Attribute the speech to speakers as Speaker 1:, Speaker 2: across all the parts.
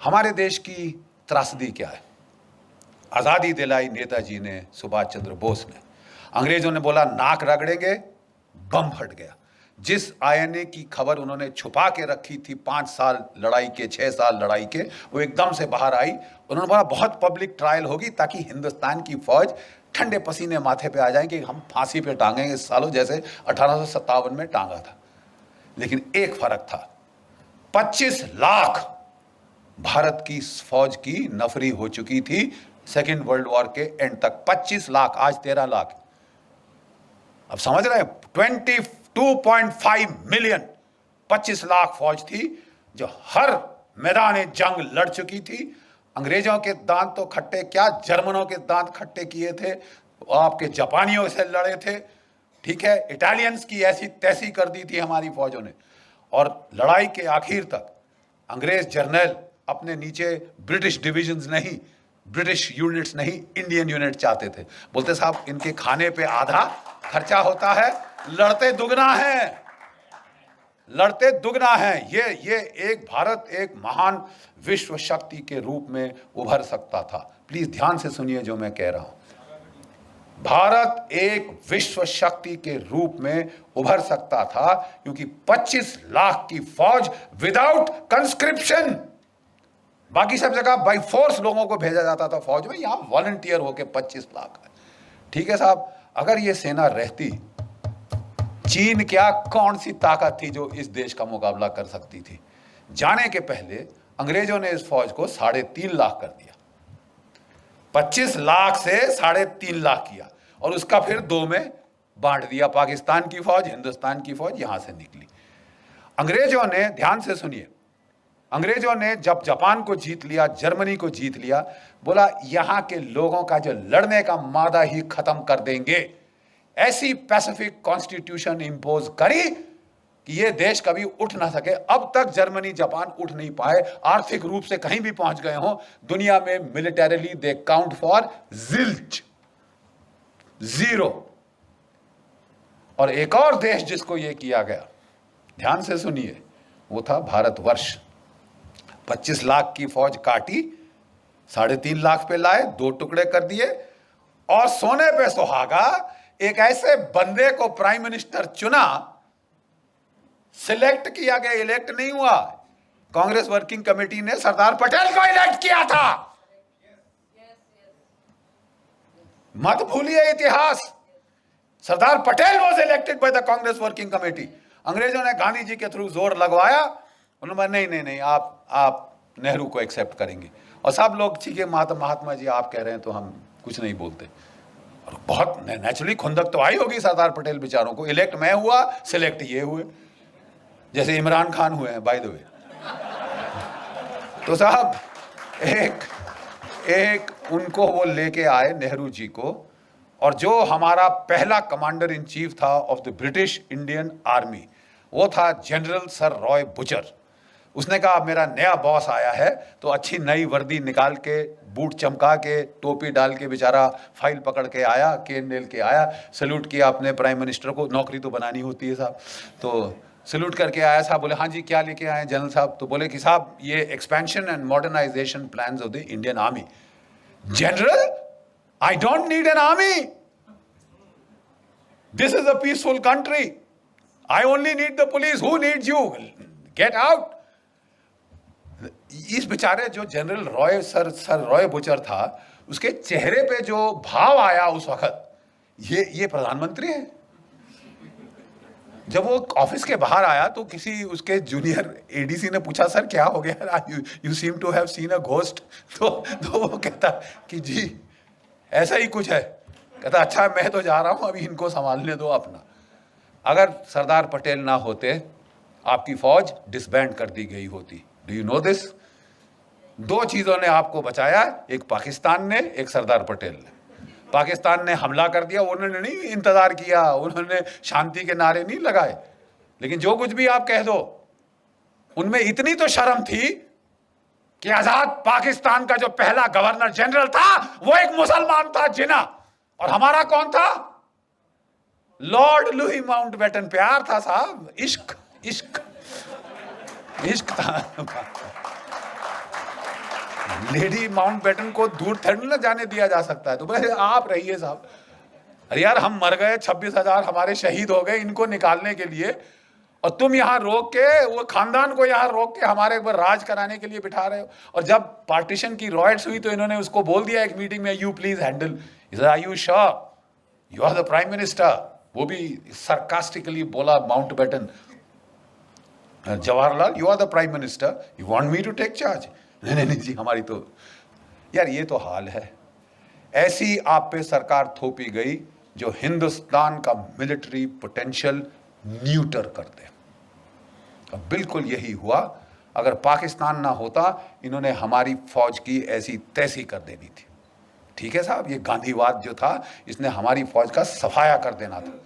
Speaker 1: हमारे देश की त्रासदी क्या है? आज़ादी दिलाई नेताजी ने, सुभाष चंद्र बोस ने। अंग्रेजों ने बोला नाक रगड़ेंगे, बम फट गया। जिस आईएनए की खबर उन्होंने छुपा के रखी थी 5 साल लड़ाई के, 6 साल लड़ाई के, वो एकदम से बाहर आई। उन्होंने बोला बहुत पब्लिक ट्रायल होगी ताकि हिंदुस्तान की फौज ठंडे पसीने माथे पे आ जाए कि हम फांसी पे टांगेंगे सालों, जैसे 1857 में टांगा था। लेकिन एक फर्क था, 25 लाख भारत की फौज की नफरी हो चुकी थी सेकेंड वर्ल्ड वॉर के एंड तक। 25 लाख, आज 13 लाख। अब समझ रहे हैं, 22.5 मिलियन, 25 लाख फौज थी जो हर मैदान जंग लड़ चुकी थी। अंग्रेजों के दांत तो खट्टे क्या, जर्मनों के दांत खट्टे किए थे, आपके जापानियों से लड़े थे, ठीक है, इटालियंस की ऐसी तैसी कर दी थी हमारी फौजों ने। और लड़ाई के आखिर तक अंग्रेज जर्नल अपने नीचे ब्रिटिश डिविजन्स नहीं, ब्रिटिश यूनिट्स नहीं, इंडियन यूनिट चाहते थे। बोलते साहब इनके खाने पे आधा खर्चा होता है, लड़ते दुगना है, लड़ते दुगना है। ये एक भारत एक महान विश्व शक्ति के रूप में उभर सकता था। प्लीज ध्यान से सुनिए जो मैं कह रहा हूं। भारत एक विश्व शक्ति के रूप में उभर सकता था क्योंकि 25 लाख की फौज विदाउट कंस्क्रिप्शन, बाकी सब जगह बाई फोर्स लोगों को भेजा जाता था फौज में, यहां वॉलंटियर होके 25 लाख है। ठीक है साहब, अगर ये सेना रहती, चीन क्या, कौन सी ताकत थी जो इस देश का मुकाबला कर सकती थी? जाने के पहले अंग्रेजों ने इस फौज को 3.5 लाख कर दिया, 25 लाख से 3.5 लाख किया और उसका फिर 2 में बांट दिया। पाकिस्तान की फौज, हिंदुस्तान की फौज यहां से निकली। अंग्रेजों ने, ध्यान से सुनिए, अंग्रेजों ने जब जापान को जीत लिया, जर्मनी को जीत लिया, बोला यहां के लोगों का जो लड़ने का मादा ही खत्म कर देंगे। ऐसी पैसिफिक कॉन्स्टिट्यूशन इंपोज करी कि ये देश कभी उठ ना सके। अब तक जर्मनी जापान उठ नहीं पाए, आर्थिक रूप से कहीं भी पहुंच गए हो दुनिया में, militarily they count for zilch, 0। और एक और देश जिसको ये किया गया, ध्यान से सुनिए, वो था भारतवर्ष। 25 लाख की फौज काटी, 3.5 लाख पे लाए, 2 टुकड़े कर दिए और सोने पे सुहागा एक ऐसे बंदे को प्राइम मिनिस्टर चुना, सिलेक्ट किया गया, इलेक्ट नहीं हुआ। कांग्रेस वर्किंग कमेटी ने सरदार पटेल को इलेक्ट किया था। मत भूलिए इतिहास, Sardar Patel was elected by the Congress working committee. अंग्रेजों ने गांधी जी के थ्रू जोर लगवाया, उन्होंने नहीं, आप नेहरू को एक्सेप्ट करेंगे। और सब लोग ठीक है महात्मा जी आप कह रहे हैं तो हम कुछ नहीं बोलते। और बहुत नेचुरली खुंदक तो आई होगी सरदार पटेल बेचारों को, इलेक्ट मैं हुआ, सिलेक्ट ये हुए, जैसे इमरान खान हुए हैं बाय द वे। तो साहब एक उनको वो लेके आए नेहरू जी को, और जो हमारा पहला कमांडर इन चीफ था of the British Indian army, वो था जनरल सर रॉय बुचर। उसने कहा मेरा नया बॉस आया है, तो अच्छी नई वर्दी निकाल के, बूट चमका के, टोपी डाल के, बेचारा फाइल पकड़ के आया, केन नेल के आया, सैल्यूट किया अपने प्राइम मिनिस्टर को, नौकरी तो बनानी होती है साहब, तो सैल्यूट करके आया साहब। बोले हाँ जी क्या लेके आए जनरल साहब? तो बोले कि साहब ये expansion and modernisation plans of the Indian army. General, I don't need an army, this is a peaceful country, I only need the police, who needs you, get out. इस बेचारे जो general Roy sir Roy Bucher था, उसके चेहरे पे जो भाव आया उस वक्त, ये प्रधानमंत्री है। जब वो ऑफिस के बाहर आया तो किसी उसके जूनियर एडीसी ने पूछा सर क्या हो गया, you seem to have seen a ghost. तो वो कहता कि जी ऐसा ही कुछ है। कहता अच्छा मैं तो जा रहा हूं, अभी इनको संभालने दो अपना। अगर सरदार पटेल ना होते, आपकी फौज डिसबैंड कर दी गई होती। Do you know this? 2 चीजों ने आपको बचाया, एक पाकिस्तान ने, एक सरदार पटेल ने। पाकिस्तान ने हमला कर दिया, उन्होंने नहीं इंतजार किया, उन्होंने शांति के नारे नहीं लगाए, लेकिन जो कुछ भी आप कह दो, उनमें इतनी तो शर्म थी कि आजाद पाकिस्तान का जो पहला गवर्नर जनरल था वो एक मुसलमान था, जिना। और हमारा कौन था? Lord Louis Mountbatten. प्यार था साहब, इश्क इश्क इश्क था। लेडी माउंटबेटन को दूर थोड़ी ना जाने दिया जा सकता है। तो बोले आप रहिए साहब। अरे यार हम मर गए, 26,000 हमारे शहीद हो गए इनको निकालने के लिए, और तुम यहाँ रोक के वो खानदान को यहाँ रोक के हमारे ऊपर राज कराने के लिए बिठा रहे हो। और जब पार्टीशन की रॉयट्स हुई तो इन्होंने उसको बोल दिया एक मीटिंग में, you please handle. Are you sure you are the prime minister? वो भी सरकास्टिकली बोला Mountbatten, Jawaharlal you are the prime minister, you want me to take charge? नहीं नहीं जी हमारी तो। यार ये तो हाल है। ऐसी आप पे सरकार थोपी गई जो हिंदुस्तान का मिलिट्री पोटेंशियल न्यूटर कर दे। अब बिल्कुल यही हुआ। अगर पाकिस्तान ना होता इन्होंने हमारी फौज की ऐसी तैसी कर देनी थी। ठीक है साहब, ये गांधीवाद जो था इसने हमारी फौज का सफाया कर देना था।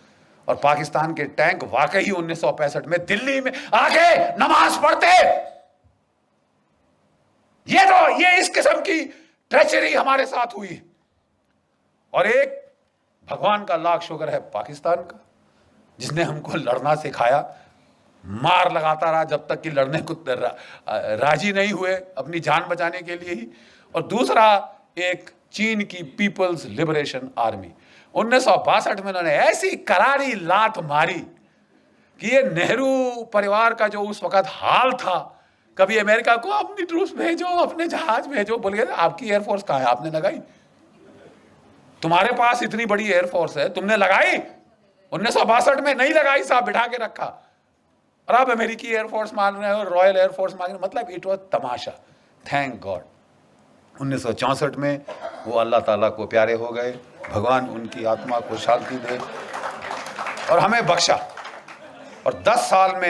Speaker 1: और पाकिस्तान के टैंक वाकई 1965 में दिल्ली में आके नमाज पढ़ते। ये इस किस्म की ट्रेचरी हमारे साथ हुई। और एक भगवान का लाख शुक्र है पाकिस्तान का, जिसने हमको लड़ना सिखाया, मार लगाता रहा जब तक कि लड़ने को राजी नहीं हुए अपनी जान बचाने के लिए ही। और दूसरा एक चीन की पीपल्स लिबरेशन आर्मी, 1962 में उन्होंने ऐसी करारी लात मारी कि ये नेहरू परिवार का जो उस वक्त हाल था, कभी अमेरिका को अपनी ट्रूप्स भेजो, अपने जहाज भेजो, बोल गए आपकी एयरफोर्स कहाँ है, आपने लगाई? तुम्हारे पास इतनी बड़ी एयरफोर्स है, तुमने लगाई? 1962 में नहीं लगाई साहब, बिठा के रखा। और आप अमेरिकी एयरफोर्स मान रहे हो, रॉयल एयरफोर्स मान रहे हो, मतलब it was Tamasha. Thank God 1964 में वो अल्लाह ताला को प्यारे हो गए, भगवान उनकी आत्मा को शांति दे और हमें बख्शा। और 10 साल में